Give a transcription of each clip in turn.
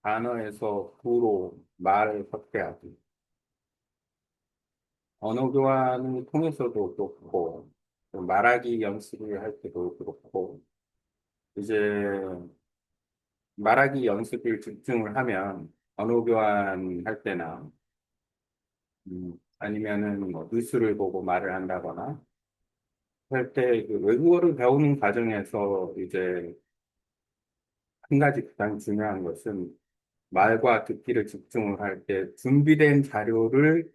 단어에서 구로 말을 확대하기. 언어 교환을 통해서도 그렇고, 또 말하기 연습을 할 때도 그렇고, 이제 말하기 연습을 집중을 하면 언어 교환할 때나, 아니면은 뭐 뉴스를 보고 말을 한다거나 할 때 그 외국어를 배우는 과정에서 이제 한 가지 가장 중요한 것은 말과 듣기를 집중을 할 때 준비된 자료를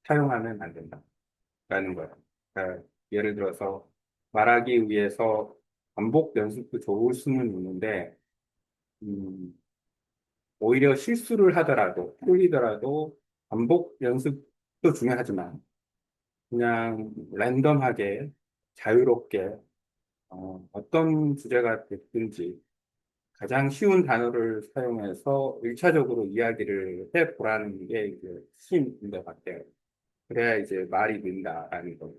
사용하면 안 된다라는 거예요. 그러니까 예를 들어서 말하기 위해서 반복 연습도 좋을 수는 있는데, 음, 오히려 실수를 하더라도, 틀리더라도 반복 연습도 중요하지만 그냥 랜덤하게 자유롭게 어떤 주제가 됐든지 가장 쉬운 단어를 사용해서 일차적으로 이야기를 해보라는 게 이제 핵심인 것 같아요. 그래야 이제 말이 는다라는 거.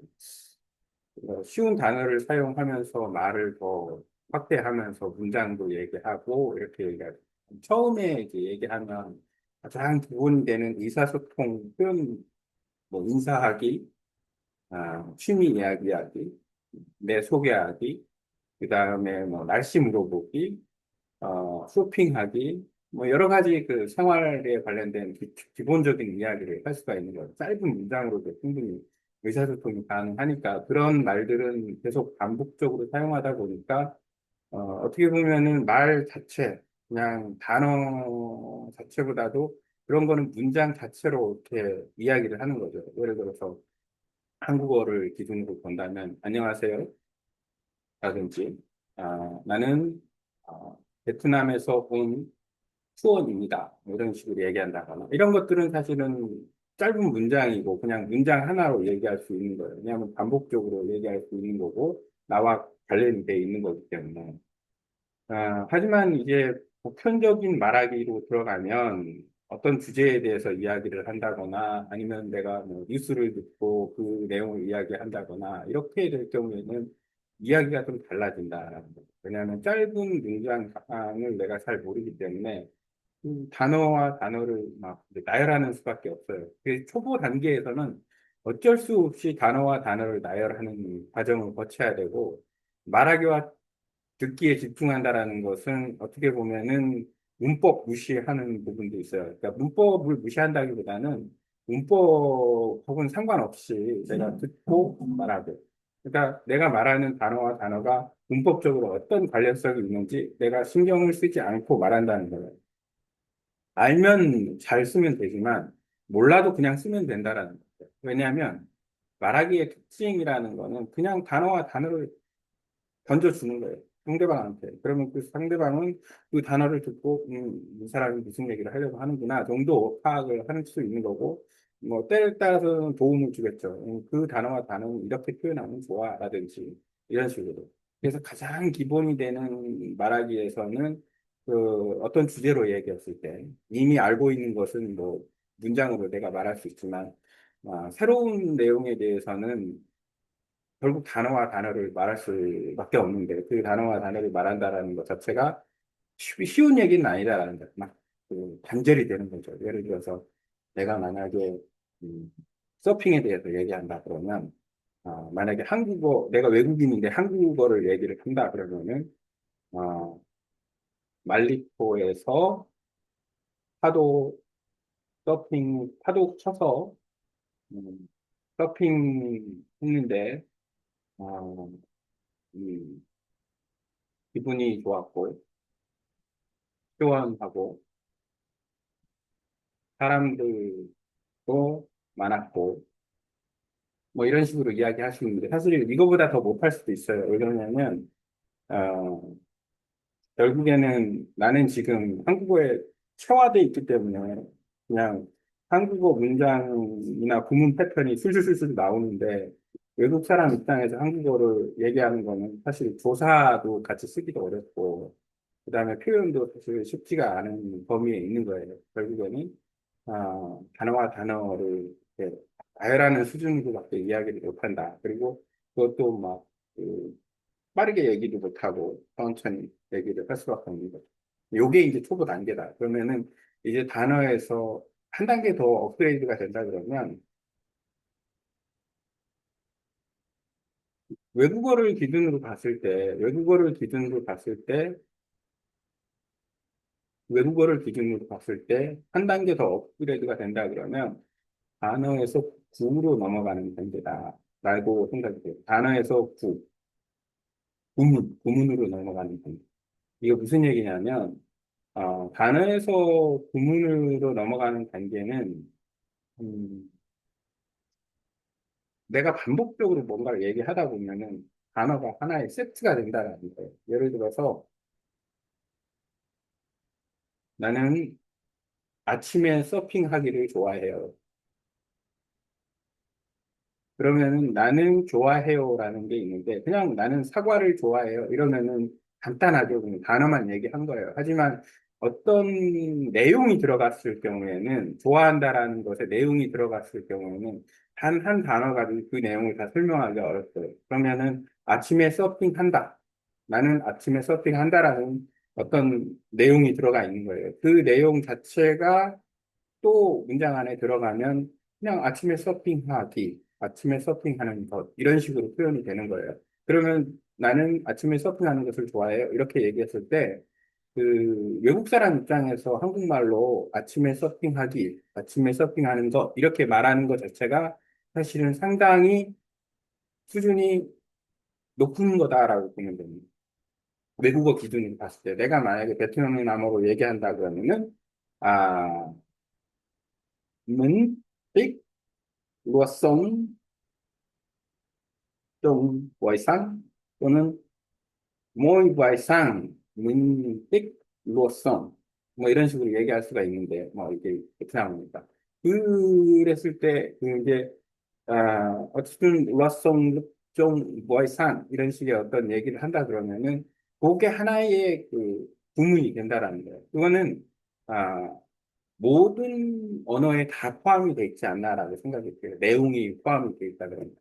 쉬운 단어를 사용하면서 말을 더 확대하면서 문장도 얘기하고 이렇게 얘기하죠. 처음에 이제 얘기하면 가장 기본이 되는 의사소통 표현, 뭐 인사하기, 취미 이야기하기, 내 소개하기, 그 다음에 뭐 날씨 물어보기, 쇼핑하기, 뭐 여러 가지 그 생활에 관련된 기본적인 이야기를 할 수가 있는 거예요. 짧은 문장으로도 충분히 의사소통이 가능하니까 그런 말들은 계속 반복적으로 사용하다 보니까 어떻게 보면은 말 자체, 그냥 단어 자체보다도 그런 거는 문장 자체로 이렇게 이야기를 하는 거죠. 예를 들어서 한국어를 기준으로 본다면 안녕하세요 라든지 나는 베트남에서 온 수원입니다. 뭐 이런 식으로 얘기한다거나 이런 것들은 사실은 짧은 문장이고 그냥 문장 하나로 얘기할 수 있는 거예요. 왜냐하면 반복적으로 얘기할 수 있는 거고 나와 관련이 돼 있는 거기 때문에. 하지만 이제 보편적인 말하기로 들어가면 어떤 주제에 대해서 이야기를 한다거나 아니면 내가 뭐 뉴스를 듣고 그 내용을 이야기한다거나 이렇게 될 경우에는 이야기가 좀 달라진다라는 거죠. 왜냐하면 짧은 문장을 내가 잘 모르기 때문에 단어와 단어를 막 이제 나열하는 수밖에 없어요. 그 초보 단계에서는 어쩔 수 없이 단어와 단어를 나열하는 과정을 거쳐야 되고 말하기와 듣기에 집중한다라는 것은 어떻게 보면은 문법 무시하는 부분도 있어요. 그러니까 문법을 무시한다기보다는 문법하고는 상관없이 내가 듣고 말하고. 그러니까 내가 말하는 단어와 단어가 문법적으로 어떤 관련성이 있는지 내가 신경을 쓰지 않고 말한다는 거예요. 알면 잘 쓰면 되지만 몰라도 그냥 쓰면 된다라는 거예요. 왜냐하면 말하기의 특징이라는 거는 그냥 단어와 단어를 던져주는 거예요. 상대방한테. 그러면 그 상대방은 그 단어를 듣고, 이 사람이 무슨 얘기를 하려고 하는구나 정도 파악을 할 수 있는 거고, 뭐, 때에 따라서는 도움을 주겠죠. 그 단어와 단어는 이렇게 표현하면 좋아. 라든지, 이런 식으로. 그래서 가장 기본이 되는 말하기에서는 그 어떤 주제로 얘기했을 때, 이미 알고 있는 것은 뭐, 문장으로 내가 말할 수 있지만, 새로운 내용에 대해서는 결국 단어와 단어를 말할 수밖에 없는데 그 단어와 단어를 말한다라는 것 자체가 쉬운 얘기는 아니다라는 거. 막그 단절이 되는 거죠. 예를 들어서 내가 만약에 음, 서핑에 대해서 얘기한다 그러면 만약에 한국어 내가 외국인인데 한국어를 얘기를 한다 그러면은 어, 말리포에서 파도 파도 쳐서 음, 서핑 했는데 어, 음, 기분이 좋았고 교환하고 사람들도 많았고 뭐 이런 식으로 이야기할 수 있는데 사실 이거보다 더 못할 수도 있어요. 왜 그러냐면 어, 결국에는 나는 지금 한국어에 체화돼 있기 때문에 그냥 한국어 문장이나 구문 패턴이 술술술술 나오는데 외국 사람 입장에서 한국어를 얘기하는 거는 사실 조사도 같이 쓰기도 어렵고 그다음에 표현도 사실 쉽지가 않은 범위에 있는 거예요. 결국에는 단어와 단어를 이렇게 나열하는 수준으로밖에 이야기를 못한다. 그리고 그것도 막 그, 빠르게 얘기도 못하고 천천히 얘기를 할 수밖에 없는 거죠. 요게 이제 초보 단계다. 그러면은 이제 단어에서 한 단계 더 업그레이드가 된다 그러면 외국어를 기준으로 봤을 때 한 단계 더 업그레이드가 된다 그러면 단어에서 구로 넘어가는 단계다. 라고 생각이 돼요. 단어에서 구문으로 넘어가는 단계. 이게 무슨 얘기냐면, 단어에서 구문으로 넘어가는 단계는, 음, 내가 반복적으로 뭔가를 얘기하다 보면은 단어가 하나의 세트가 된다는 거예요. 예를 들어서 나는 아침에 서핑하기를 좋아해요. 그러면은 나는 좋아해요라는 게 있는데 그냥 나는 사과를 좋아해요. 이러면은 간단하게 그냥 단어만 얘기한 거예요. 하지만 어떤 내용이 들어갔을 경우에는 좋아한다라는 것에 내용이 들어갔을 경우에는 단 한 단어 가지고 그 내용을 다 설명하기 어렵어요. 그러면은 아침에 서핑한다. 나는 아침에 서핑한다라는 어떤 내용이 들어가 있는 거예요. 그 내용 자체가 또 문장 안에 들어가면 그냥 아침에 서핑하기, 아침에 서핑하는 것, 이런 식으로 표현이 되는 거예요. 그러면 나는 아침에 서핑하는 것을 좋아해요. 이렇게 얘기했을 때, 그 외국 사람 입장에서 한국말로 아침에 서핑하기, 아침에 서핑하는 것, 이렇게 말하는 것 자체가 사실은 상당히 수준이 높은 거다라고 보면 됩니다. 외국어 기준으로 봤을 때, 내가 만약에 베트남어로 얘기한다 그러면은, 아, 문, 삑, 루어송, 좀, 와이상, 또는 모이 와이상, 문, 삑, 루어송, 뭐 이런 식으로 얘기할 수가 있는데, 뭐 이게 베트남어니까. 그랬을 때, 이제, 어쨌든, 루어송, 좀, 와이상, 이런 식의 어떤 얘기를 한다 그러면은, 그게 하나의 그 구문이 된다라는 거예요. 그거는, 아, 모든 언어에 다 포함이 돼 있지 않나라고 생각이 돼요. 내용이 포함이 돼 있다 그러면.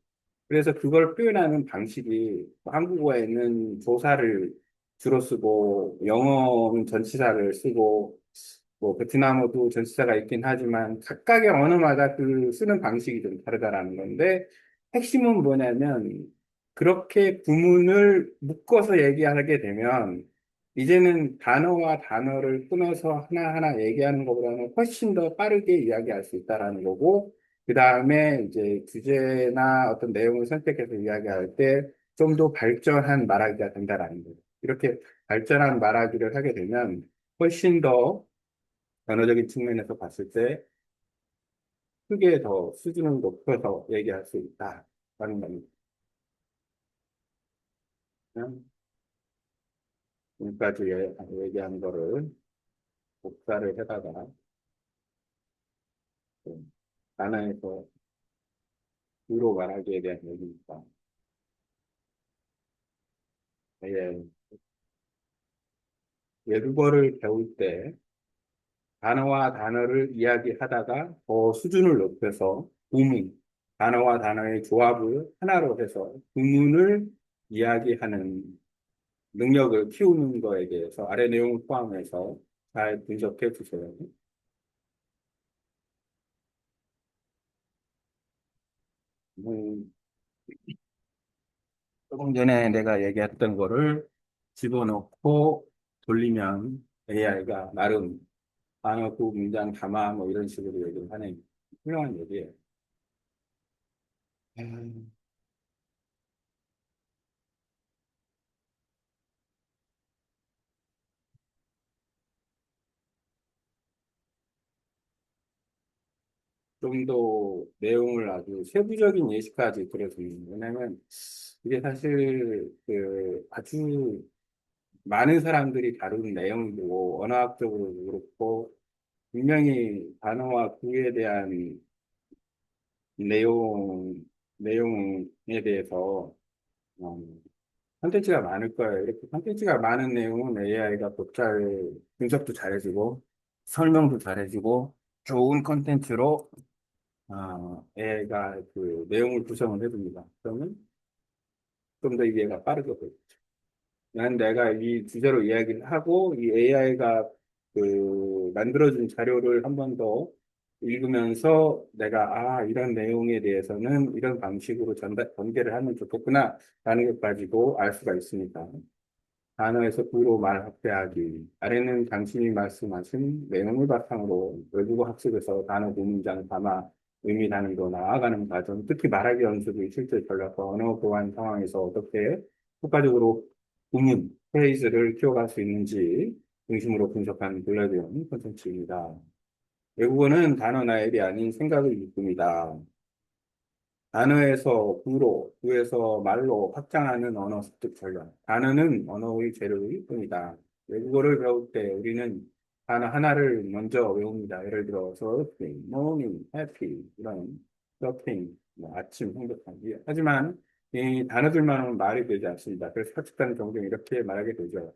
그래서 그걸 표현하는 방식이 뭐 한국어에는 조사를 주로 쓰고 영어는 전치사를 쓰고 뭐 베트남어도 전치사가 있긴 하지만 각각의 언어마다 그 쓰는 방식이 좀 다르다라는 건데 핵심은 뭐냐면 그렇게 구문을 묶어서 얘기하게 되면 이제는 단어와 단어를 끊어서 하나하나 얘기하는 것보다는 훨씬 더 빠르게 이야기할 수 있다라는 거고 그 다음에 이제 주제나 어떤 내용을 선택해서 이야기할 때 좀 더 발전한 말하기가 된다라는 거예요. 이렇게 발전한 말하기를 하게 되면 훨씬 더 언어적인 측면에서 봤을 때 크게 더 수준을 높여서 얘기할 수 있다라는 겁니다. 그냥 지금까지 얘기한 거를 복사를 해다가 좀 단어에서 주로 말하기에 대한 얘기니까. 예, 외국어를 배울 때 단어와 단어를 이야기하다가 더 수준을 높여서 구문, 단어와 단어의 조합을 하나로 해서 구문을 이야기하는 능력을 키우는 거에 대해서 아래 내용을 포함해서 잘 분석해 주세요. 음, 조금 전에 내가 얘기했던 거를 집어넣고 돌리면 AI가 나름 단어 구 문장 담아 뭐 이런 식으로 얘기를 하는 훌륭한 얘기예요. 음, 좀 더 내용을 아주 세부적인 예시까지 들어주는 왜냐면 이게 사실 그 아주 많은 사람들이 다루는 내용이고 언어학적으로도 그렇고 분명히 단어와 구에 대한 내용 내용에 대해서 어, 컨텐츠가 많을 거예요. 이렇게 컨텐츠가 많은 내용은 AI가 더 잘 분석도 잘해주고 설명도 잘해주고 좋은 컨텐츠로 AI가 그 내용을 구성을 해줍니다. 그러면 좀 더 이해가 빠르게 되죠. 난 내가 이 주제로 이야기를 하고 이 AI가 그 만들어준 자료를 한 번 더 읽으면서 내가 이런 내용에 대해서는 이런 방식으로 전개를 하면 좋겠구나 라는 것 가지고 알 수가 있습니다. 단어에서 구로 말 확대하기. 아래는 당신이 말씀하신 내용을 바탕으로 외국어 학습에서 단어 구문장 담아 의미 단위로 나아가는 과정, 특히 말하기 연습의 실제 전략과 언어 보완 상황에서 어떻게 효과적으로 구문, 프레이즈를 키워갈 수 있는지 중심으로 분석한 블레드형 콘텐츠입니다. 외국어는 단어 나열이 아닌 생각의 유품이다. 단어에서 구로, 구에서 말로 확장하는 언어 습득 전략. 단어는 언어의 재료일 뿐이다. 외국어를 배울 때 우리는 단어 하나를 먼저 외웁니다. 예를 들어서 morning, happy 이런 shopping, 뭐 아침, 행복하기. 하지만 이 단어들만은 말이 되지 않습니다. 그래서 학습자는 종종 이렇게 말하게 되죠.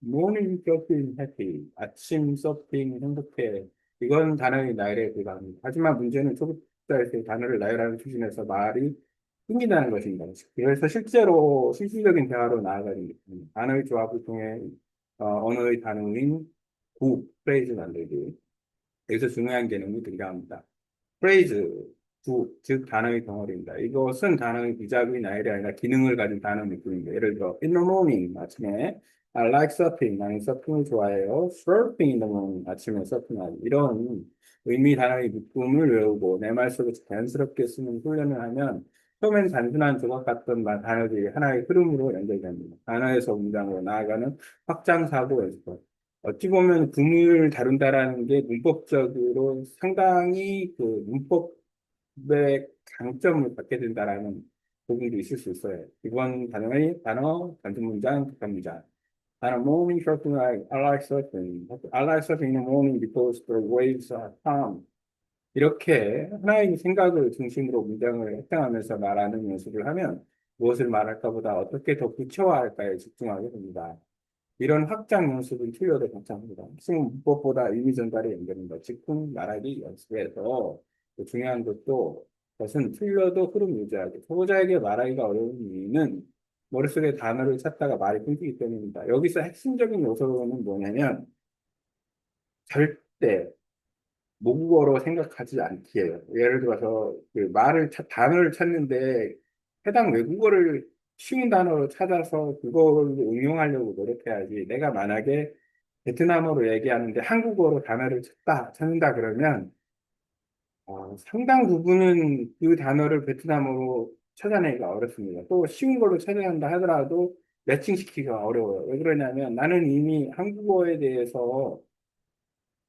morning shopping, happy. 아침 서핑, 행복해. 이건 단어의 나열에 불과합니다. 하지만 문제는 초급자에서 단어를 나열하는 수준에서 말이 끊긴다는 것입니다. 그래서 실제로 실질적인 대화로 나아가야 됩니다. 단어의 조합을 통해 언어의 단어인 구, 프레이즈 만들기. 여기서 중요한 개념이 등장합니다. 프레이즈, 구, 즉 단어의 덩어리입니다. 이것은 단어의 비자의 나열이 아니라 기능을 가진 단어 느낌입니다. 예를 들어, in the morning, 아침에 I like surfing, 나는 서핑을 좋아해요. surfing in the morning, 아침에 서핑하기. 이런 의미 단어의 묶음을 외우고 내 말 속에 자연스럽게 쓰는 훈련을 하면 처음엔 단순한 조각 같던 단어들이 하나의 흐름으로 연결됩니다. 단어에서 문장으로 나아가는 확장 사고 연습. 어찌 보면 금을 다룬다라는 게 문법적으로 상당히 그 문법의 강점을 갖게 된다라는 부분도 있을 수 있어요. 이번 단어의 단어, 단수 문장, 독한 문장. 단어 morning surfing, I like surfing. I like surfing in the morning because the waves are calm. 이렇게 하나의 생각을 중심으로 문장을 확장하면서 말하는 연습을 하면 무엇을 말할까 보다 어떻게 더 구체화할까에 집중하게 됩니다. 이런 확장 연습은 틀려도 괜찮습니다. 핵심은 문법보다 의미 전달에 연결입니다. 즉흥 말하기 연습에서 또 중요한 것도 그것은 틀려도 흐름 유지하기. 초보자에게 말하기가 어려운 이유는 머릿속에 단어를 찾다가 말이 끊기기 때문입니다. 여기서 핵심적인 요소는 뭐냐면 절대 모국어로 생각하지 않기예요. 예를 들어서 그 단어를 찾는데 해당 외국어를 쉬운 단어로 찾아서 그걸 응용하려고 노력해야지. 내가 만약에 베트남어로 얘기하는데 한국어로 단어를 찾는다 그러면 상당 부분은 그 단어를 베트남어로 찾아내기가 어렵습니다. 또 쉬운 걸로 찾아야 한다 하더라도 매칭시키기가 어려워요. 왜 그러냐면 나는 이미 한국어에 대해서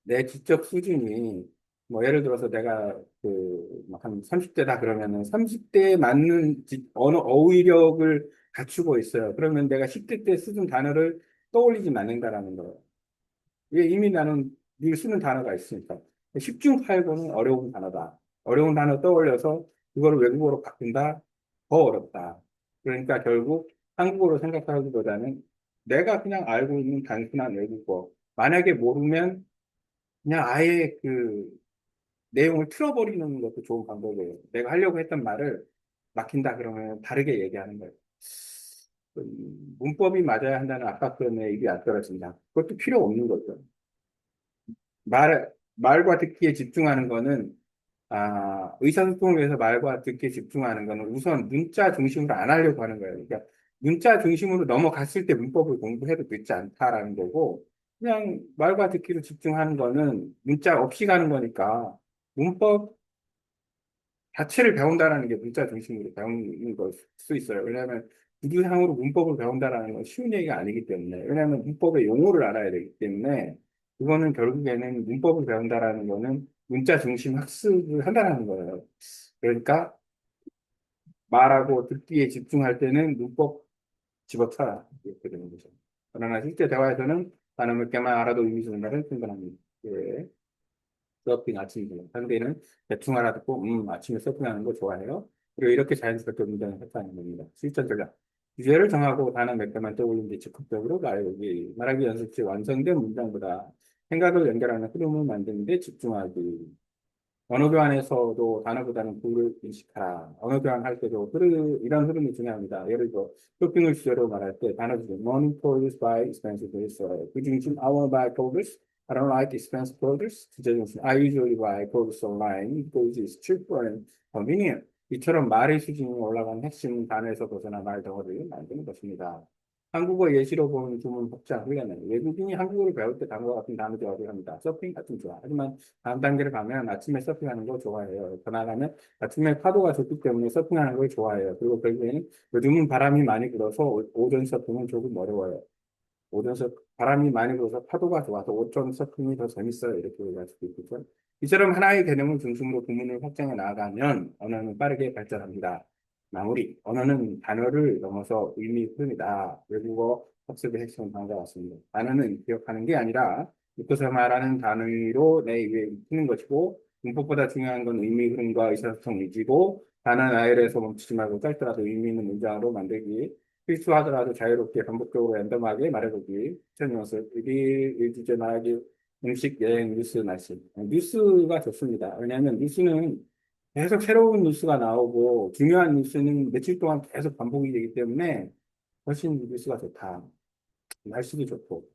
내 지적 수준이 뭐 예를 들어서 내가 그한 30대다 그러면은 30대에 맞는 언어 어휘력을 갖추고 있어요. 그러면 내가 10대 때 쓰던 단어를 떠올리지 않는다라는 거예요. 이게 이미 나는 늘 쓰는 단어가 있으니까. 10중 8구는 어려운 단어다. 어려운 단어 떠올려서 그거를 외국어로 바꾼다? 더 어렵다. 그러니까 결국 한국어로 생각하기보다는 내가 그냥 알고 있는 단순한 외국어. 만약에 모르면 그냥 아예 그 내용을 틀어버리는 것도 좋은 방법이에요. 내가 하려고 했던 말을 막힌다 그러면 다르게 얘기하는 거예요. 문법이 맞아야 한다는 압박감에 입이 안 떨어진다. 그것도 필요 없는 거죠. 말과 듣기에 집중하는 거는, 의사소통을 위해서 말과 듣기에 집중하는 거는 우선 문자 중심으로 안 하려고 하는 거예요. 그러니까 문자 중심으로 넘어갔을 때 문법을 공부해도 늦지 않다라는 거고, 그냥 말과 듣기로 집중하는 거는 문자 없이 가는 거니까 문법 자체를 배운다라는 게 문자 중심으로 배우는 걸 수 있어요. 왜냐하면 구두상으로 문법을 배운다라는 건 쉬운 얘기가 아니기 때문에. 왜냐하면 문법의 용어를 알아야 되기 때문에 그거는 결국에는 문법을 배운다라는 거는 문자 중심 학습을 한다는 거예요. 그러니까 말하고 듣기에 집중할 때는 문법 집어쳐라 이렇게 되는 거죠. 그러나 실제 대화에서는 단어 몇 개만 알아도 의미 전달은 충분합니다. 예. 서핑 아침 에 상대는 대충 알아듣고 아침에 서핑하는 거 좋아해요. 그리고 이렇게 자연스럽게 문장을 했다는 겁니다. 실전 전략. 주제를 정하고 단어 몇 개만 떠올린 뒤 적극적으로 말하기 연습시 완성된 문장보다 생각을 연결하는 흐름을 만드는 데 집중하기. 언어 교환에서도 단어보다는 구를 인식하라. 언어 교환할 때도 이런 흐름이 중요합니다. 예를 들어, 쇼핑을 주제로 말할 때 단어 중에 money produced by expensive goods. 그 중심 I want to buy clothes. I don't like expensive clothes. 주제 중심 I usually buy clothes online because it's cheaper and convenient. 이처럼 말의 수준이 올라간 핵심 단어에서 벗어나 말 덩어리를 만드는 것입니다. 한국어 예시로 보는 주문 복잡 훈련은 외국인이 한국어를 배울 때 단어 같은 단어들 어려합니다. 서핑 같은 좋아. 하지만 다음 단계를 가면 아침에 서핑하는 거 좋아해요. 더 나아가면 아침에 파도가 좋기 때문에 서핑하는 걸 좋아해요. 그리고 결국에는 요즘은 바람이 많이 불어서 오전 서핑은 조금 어려워요. 바람이 많이 불어서 파도가 좋아서 오전 서핑이 더 재밌어요. 이렇게 얘기할 수도 있겠죠. 이처럼 하나의 개념을 중심으로 구문을 확장해 나아가면 언어는 빠르게 발전합니다. 마무리. 언어는 단어를 넘어서 의미 흐름이다. 외국어 학습의 핵심은 다음과 같습니다. 단어는 기억하는 게 아니라 묶어서 말하는 단어로 내 입에 익히는 것이고 문법보다 중요한 건 의미 흐름과 의사소통 위주고 단어 나열에서 멈추지 말고 짧더라도 의미 있는 문장으로 만들기 필수하더라도 자유롭게 반복적으로 랜덤하게 말해보기. 첫 연습, 일 주제 말하기, 음식, 여행, 뉴스, 날씨. 뉴스가 좋습니다. 왜냐하면 뉴스는 계속 새로운 뉴스가 나오고 중요한 뉴스는 며칠 동안 계속 반복이 되기 때문에 훨씬 뉴스가 좋다. 날씨도 좋고,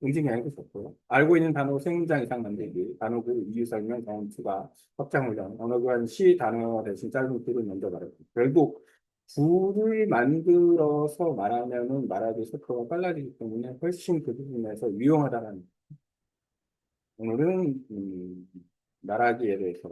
음식 여행도 좋고요. 알고 있는 단어 3문장 이상 만들기, 단어구, 이유 설명, 경험 추가, 확장 훈련, 언어 교환 시 단어 대신 짧은 글을 먼저 말하기. 결국 줄을 만들어서 말하면은 말하기 속도가 빨라지기 때문에 훨씬 그 부분에서 유용하다는 오늘은 말하기에 대해서